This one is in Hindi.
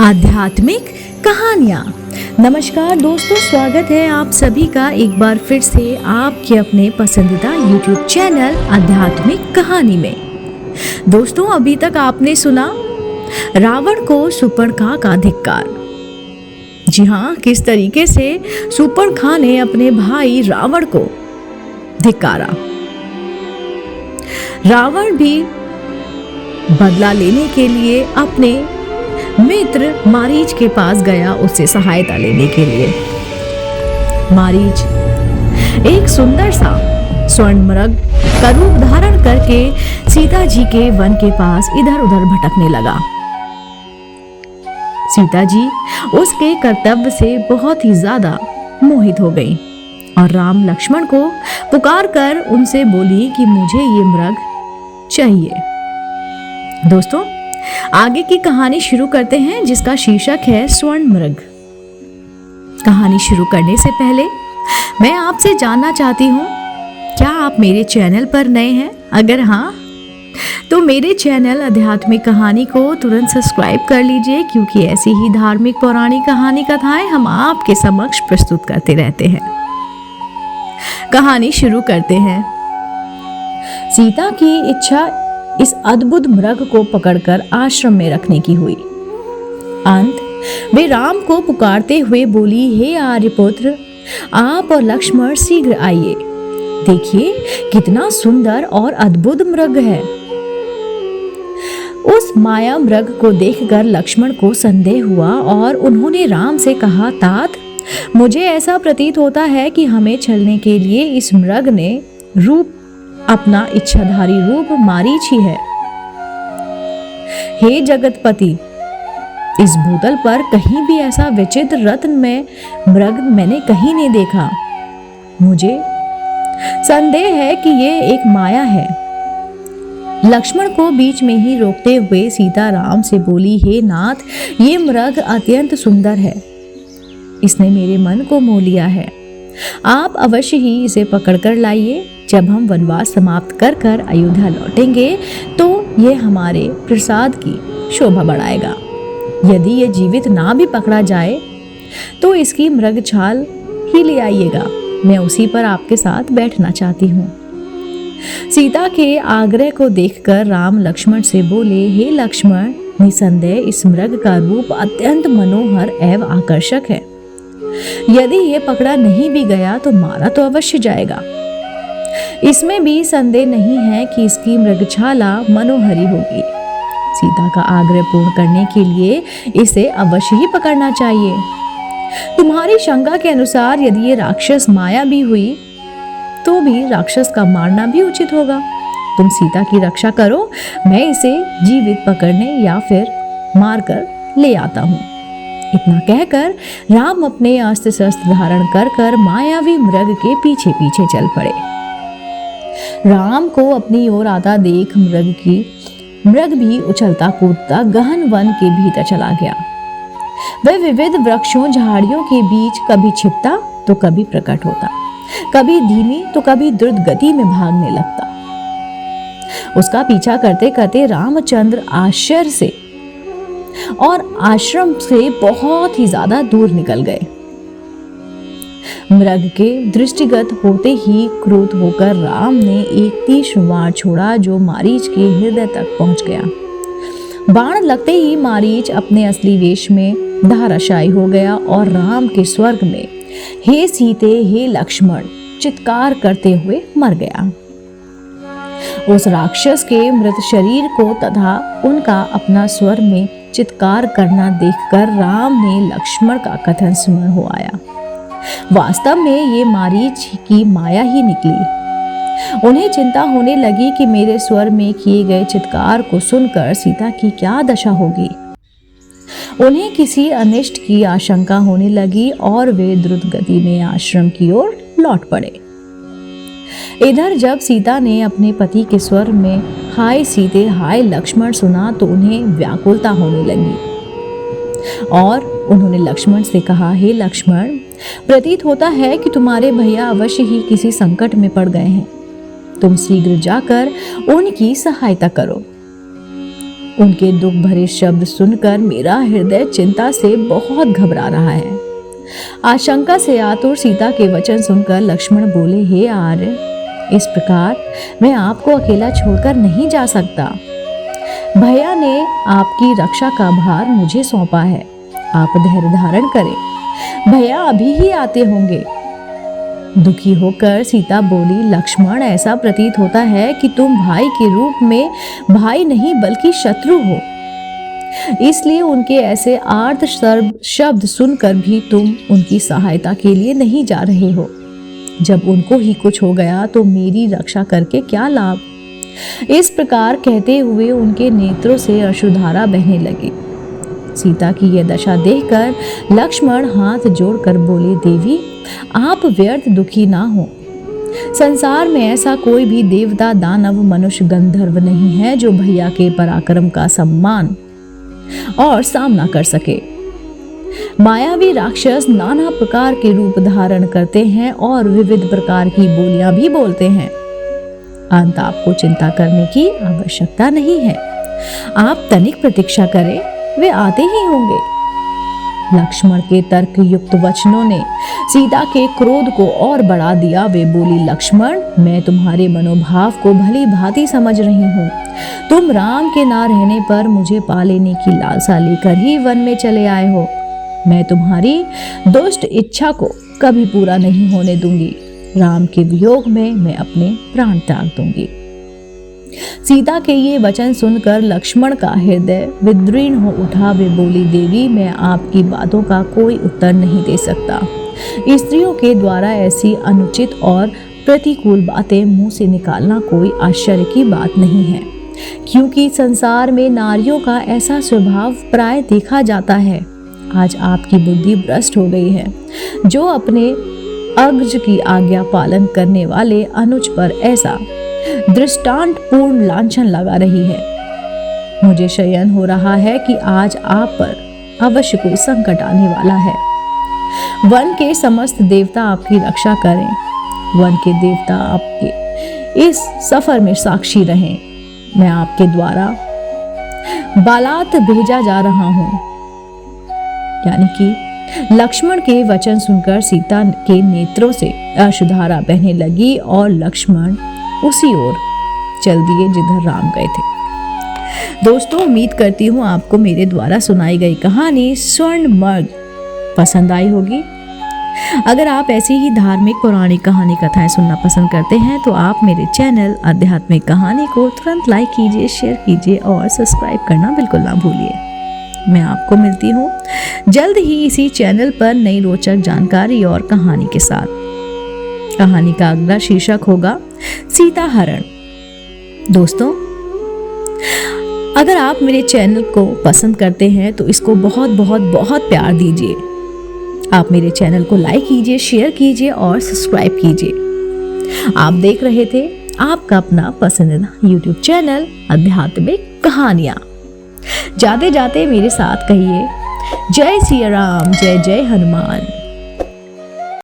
आध्यात्मिक कहानियाँ। नमस्कार दोस्तों, स्वागत है आप सभी का एक बार फिर से आपके अपने पसंदीदा YouTube चैनल आध्यात्मिक कहानी में। दोस्तों, अभी तक आपने सुना रावण को शूर्पणखा का धिक्कार। जी हाँ, किस तरीके से शूर्पणखा ने अपने भाई रावण को धिक्कारा। रावण भी बदला लेने के लिए अपने मित्र मारीच के पास गया, उससे सहायता लेने के लिए। मारीच एक सुंदर सा स्वर्ण मृग का रूप धारण करके सीता जी के वन के पास इधर उधर भटकने लगा। सीता जी उसके कर्तव्य से बहुत ही ज्यादा मोहित हो गई और राम लक्ष्मण को पुकार कर उनसे बोली कि मुझे ये मृग चाहिए। दोस्तों, आगे की कहानी शुरू करते हैं, जिसका शीर्षक है स्वर्ण मृग। कहानी शुरू करने से पहले मैं आपसे जानना चाहती हूँ, क्या आप मेरे चैनल पर नए हैं? अगर हाँ, तो मेरे चैनल आध्यात्मिक कहानी को तुरंत सब्सक्राइब कर लीजिए, क्योंकि ऐसी ही धार्मिक पौराणिक कहानी कथाएं हम आपके समक्ष प्रस्तुत करते रहते हैं। कहानी शुरू करते हैं। सीता की इच्छा इस अद्भुत मृग को पकड़कर आश्रम में रखने की हुई। अंत वे राम को पुकारते हुए बोली, हे आर्यपुत्र, आप और लक्ष्मण शीघ्र आइए। देखिए कितना सुंदर और अद्भुत मृग है। उस माया मृग को देखकर लक्ष्मण को संदेह हुआ और उन्होंने राम से कहा, तात, मुझे ऐसा प्रतीत होता है कि हमें छलने के लिए इस मृग ने रूप अपना इच्छाधारी रूप मारीच ही है। हे जगतपति, इस भूतल पर कहीं भी ऐसा विचित्र रत्न में मृग मैंने कहीं नहीं देखा। मुझे संदेह है कि ये एक माया है। लक्ष्मण को बीच में ही रोकते हुए सीता राम से बोली, हे नाथ, ये मृग अत्यंत सुंदर है। इसने मेरे मन को मोह लिया है। आप अवश्य ही इसे पकड़कर लाइए। जब हम वनवास समाप्त कर कर अयोध्या लौटेंगे तो ये हमारे प्रसाद की शोभा बढ़ाएगा। यदि ये जीवित ना भी पकड़ा जाए तो इसकी मृग छाल ही ले आइएगा। मैं उसी पर आपके साथ बैठना चाहती हूँ। सीता के आग्रह को देखकर राम लक्ष्मण से बोले, हे लक्ष्मण, निसंदेह इस मृग का रूप अत्यंत मनोहर एवं आकर्षक है। यदि ये पकड़ा नहीं भी गया तो मारा तो अवश्य जाएगा। इसमें भी संदेह नहीं है कि इसकी मृगछाला मनोहरी होगी। सीता का आग्रह पूर्ण करने के लिए इसे अवश्य ही पकड़ना चाहिए। तुम्हारी शंका के अनुसार यदि ये राक्षस माया भी हुई तो भी राक्षस का मारना भी उचित होगा। तुम सीता की रक्षा करो, मैं इसे जीवित पकड़ने या फिर मारकर ले आता हूँ। इतना कहकर राम अपने अस्त्र शस्त्र धारण कर कर मायावी मृग के पीछे पीछे चल पड़े। राम को अपनी ओर आता देख मृग भी उछलता कूदता गहन वन के भीतर चला गया। वह विविध वृक्षों झाड़ियों के बीच कभी छिपता तो कभी प्रकट होता, कभी धीमी तो कभी द्रुत गति में भागने लगता। उसका पीछा करते करते रामचंद्र आश्चर्य से और आश्रम से बहुत ही ज्यादा दूर निकल गए। मृग के दृष्टिगत होते ही क्रोध होकर राम ने एक तीक्ष्ण बाण छोड़ा जो मारीच के हृदय तक पहुंच गया। बाण लगते ही मारीच अपने असली वेश में धराशायी हो गया और राम के स्वर्ग में हे सीते, हे लक्ष्मण चित्कार करते हुए मर गया। उस राक्षस के मृत शरीर को तथा उनका अपना स्वर में चित्कार करना देखकर राम ने लक्ष्मण का कथन स्मरण हो आया। वास्तव में ये मारीच की माया ही निकली। उन्हें चिंता होने लगी कि मेरे स्वर में किए गए चित्कार को सुनकर सीता की क्या दशा होगी। उन्हें किसी अनिष्ट की आशंका होने लगी और वे द्रुत गति में आश्रम की ओर लौट पड़े। इधर जब सीता ने अपने पति के स्वर में हाय सीते, हाय लक्ष्मण सुना तो उन्हें व्याकुलता होने लगी और उन्होंने लक्ष्मण से कहा, हे लक्ष्मण, प्रतीत होता है कि तुम्हारे भैया अवश्य ही किसी संकट में पड़ गए हैं। तुम शीघ्र जाकर उनकी सहायता करो। उनके दुख भरे शब्द सुनकर मेरा हृदय चिंता से बहुत घबरा रहा है। आशंका से आतुर सीता के वचन सुनकर लक्ष्मण बोले, हे आर्य, इस प्रकार मैं आपको अकेला छोड़कर नहीं जा सकता। भैया ने आपकी रक्षा का भार मुझे सौंपा है। आप धैर्य धारण करें, भैया अभी ही आते होंगे। दुखी होकर सीता बोली, लक्ष्मण, ऐसा प्रतीत होता है कि तुम भाई के रूप में भाई नहीं बल्कि शत्रु हो, इसलिए उनके ऐसे आर्त शब्द सुनकर भी तुम उनकी सहायता के लिए नहीं जा रहे हो। जब उनको ही कुछ हो गया तो मेरी रक्षा करके क्या लाभ। इस प्रकार कहते हुए उनके नेत्रों से अश्रुधारा बहने लगी। सीता की यह दशा देखकर लक्ष्मण हाथ जोड़कर बोले, देवी, आप व्यर्थ दुखी ना हो। संसार में ऐसा कोई भी देवता, दानव, मनुष्य, गंधर्व नहीं है जो भैया के पराक्रम का सम्मान और सामना कर सके। मायावी राक्षस नाना प्रकार के रूप धारण करते हैं और विविध प्रकार की बोलियां भी बोलते हैं। अंत आपको चिंता करने की आवश्यकता नहीं है। आप तनिक प्रतीक्षा करें, वे आते ही होंगे। लक्ष्मण के तर्क युक्त वचनों ने सीता के क्रोध को और बढ़ा दिया। वे बोली, लक्ष्मण, मैं तुम्हारे मनोभाव को भली भांति समझ रही हूँ। तुम राम के ना रहने पर मुझे पा लेने की लालसा लेकर ही वन में चले आए हो। मैं तुम्हारी दुष्ट इच्छा को कभी पूरा नहीं होने दूंगी। राम के वियोग में मैं अपने प्राण त्याग दूंगी। सीता के ये वचन सुनकर लक्ष्मण का हृदय विदीर्ण हो उठा। वे बोली, देवी, मैं आपकी बातों का कोई उत्तर नहीं दे सकता। स्त्रियों के द्वारा ऐसी अनुचित और प्रतिकूल बातें मुंह से निकालना कोई आश्चर्य की बात नहीं है, क्योंकि संसार में नारियों का ऐसा स्वभाव प्राय देखा जाता है। आज आपकी बुद्धि भ्रष्ट हो गई है, जो अपने अग्रज की आज्ञा पालन करने वाले अनुज पर ऐसा दृष्टांत पूर्ण लांछन लगा रही है। मुझे शयन हो रहा है कि आज आप पर अवश्य कोई संकट आने वाला है। वन के समस्त देवता आपकी रक्षा करें। वन के देवता आपके इस सफर में साक्षी रहें। मैं आपके द्वारा बालात भेजा जा रहा हूं। यानी कि लक्ष्मण के वचन सुनकर सीता के नेत्रों से अश्रुधारा बहने लगी और लक्ष्मण उसी ओर चल दिए जिधर राम गए थे। दोस्तों, उम्मीद करती हूँ आपको मेरे द्वारा सुनाई गई कहानी स्वर्णमर्ग पसंद आई होगी। अगर आप ऐसी ही धार्मिक पौराणिक कहानी कथाएं सुनना पसंद करते हैं तो आप मेरे चैनल आध्यात्मिक कहानी को तुरंत लाइक कीजिए, शेयर कीजिए और सब्सक्राइब करना बिल्कुल ना भूलिए। मैं आपको मिलती हूँ जल्द ही इसी चैनल पर नई रोचक जानकारी और कहानी के साथ। कहानी का अगला शीर्षक होगा सीता हरण। दोस्तों, अगर आप मेरे चैनल को पसंद करते हैं तो इसको बहुत बहुत बहुत प्यार दीजिए। आप मेरे चैनल को लाइक कीजिए, शेयर कीजिए और सब्सक्राइब कीजिए। आप देख रहे थे आपका अपना पसंदीदा YouTube चैनल आध्यात्मिक कहानियां। जाते जाते मेरे साथ कहिए, जय सिया राम, जय जय हनुमान।